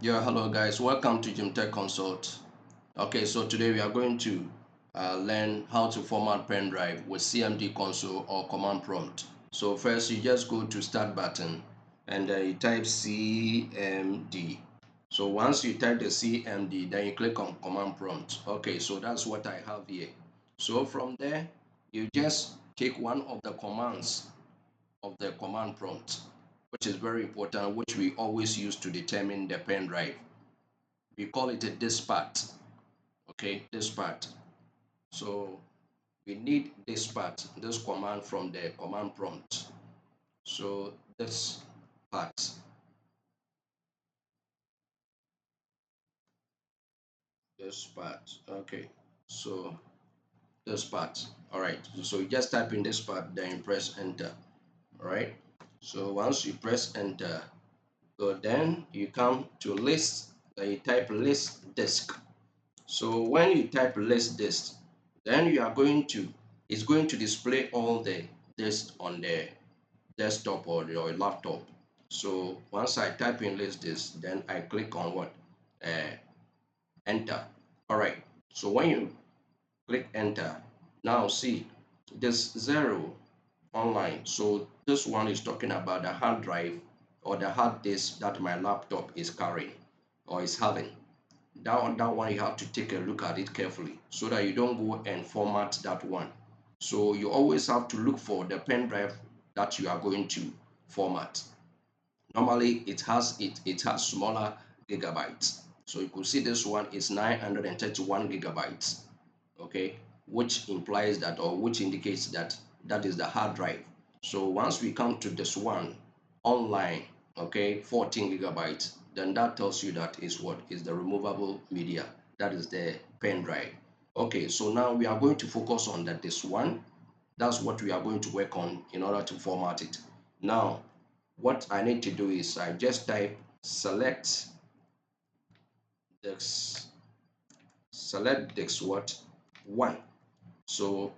Yeah, hello guys, welcome to Jim Tech Consult. Okay, so today we are going to learn how to format Pendrive with CMD console or command prompt. So first you just go to start button and then you type CMD. So once you type the CMD, then you click on command prompt. Okay, so that's what I have here. So from there, you just take one of the commands of the command prompt, which is very important, which we always use to determine the pen drive. We call it a this part. Okay, this part. So we need this part, this command from the command prompt. So this part, this part. Okay, so this part. All right, so you just type in this part, then you press enter. All right, so once you press enter, so then you come to list, then you type list disk. So when you type list disk, then you are going to, it's going to display all the disk on the desktop or your laptop. So once I type in list disk, then I click on what? Enter. All right. So when you click enter, now see this zero online. So this one is talking about the hard drive or the hard disk that my laptop is carrying or is having. That one you have to take a look at it carefully so that you don't go and format that one. So you always have to look for the pen drive that you are going to format. Normally it has smaller gigabytes. So you could see this one is 931 gigabytes. Okay, which implies that, or which indicates that that is the hard drive. So once we come to this one online, okay, 14 gigabytes, then that tells you that is what is the removable media, that is the pen drive. Okay, so now we are going to focus on that this one. That's what we are going to work on in order to format it. Now what I need to do is I just type this select this what one. So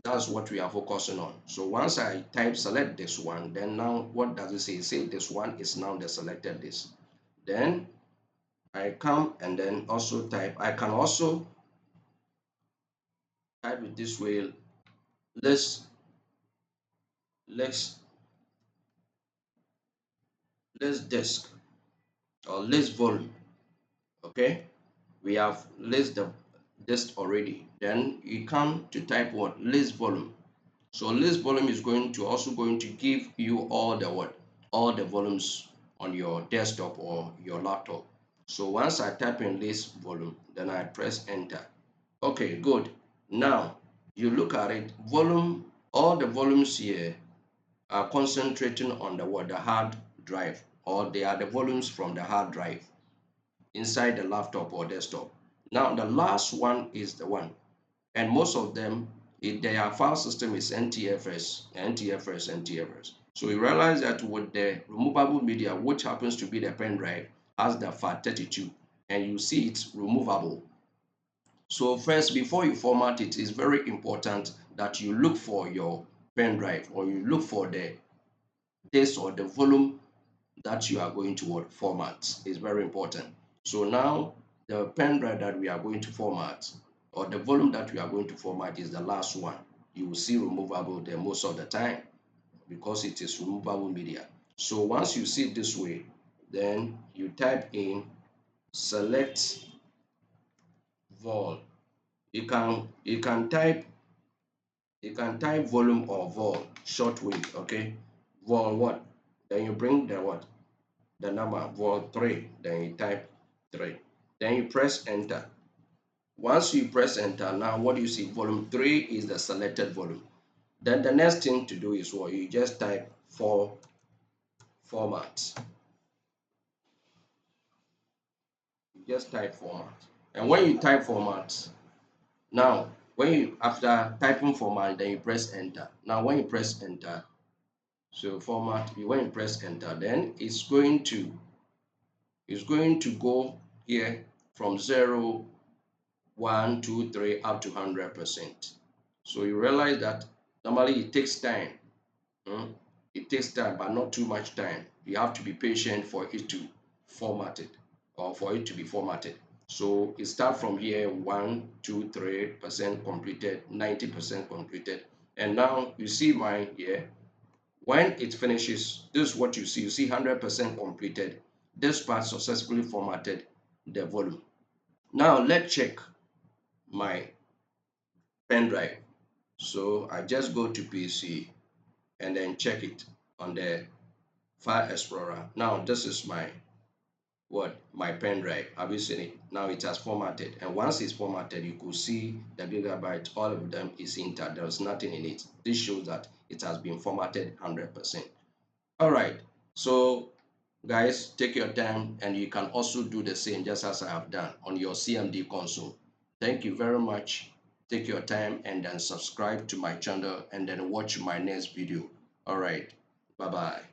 that's what we are focusing on. So once I type select this one, then now what does it say? It says this one is now the selected this. Then I come and then also type, I can also type it this way, let's let's let's disk or list volume. Okay, we have list the disk already. Then you come to type what? List volume. So list volume is going to give you all the what? All the volumes on your desktop or your laptop. So once I type in list volume, then I press enter. Okay, good. Now you look at it, volume, all the volumes here are concentrating on the what? The hard drive, or they are the volumes from the hard drive inside the laptop or desktop. Now the last one is the one, and most of them, their file system is NTFS, NTFS, NTFS. So you realize that with the removable media, which happens to be the pen drive, has the FAT32, and you see it's removable. So first, before you format it, it's very important that you look for your pen drive, or you look for the disk or the volume that you are going to format. Is very important. So now the pen drive that we are going to format, or the volume that we are going to format, is the last one. You will see removable there most of the time because it is removable media. So once you see it this way, then you type in select vol. You can type volume or vol, short way. Okay, vol what? Then you bring the what? The number vol 3, then you type 3, then you press enter. Once you press enter, now what do you see? Volume 3 is the selected volume. Then the next thing to do is what? You just type format. You just type format. And when you type format, now when you, after typing format, then you press enter. Now when you press enter, so format, when you press enter, then it's going to go here from 0, 1, 2, 3 up to 100%. So you realize that normally it takes time. It takes time, but not too much time. You have to be patient for it to format it. or for it to be formatted. So it starts from here 1, 2, 3% completed, 90% completed. And now you see mine here. When it finishes, this is what you see. You see 100% completed. This part successfully formatted the volume. Now let's check my pen drive. So I just go to PC and then check it on the File Explorer. Now this is my pen drive. Have you seen it? Now it has formatted, and once it's formatted, you could see the gigabyte, all of them is intact. There's nothing in it. This shows that it has been formatted 100%. All right, so guys, take your time, and you can also do the same just as I have done on your CMD console. Thank you very much. Take your time and then subscribe to my channel and then watch my next video. All right, bye bye.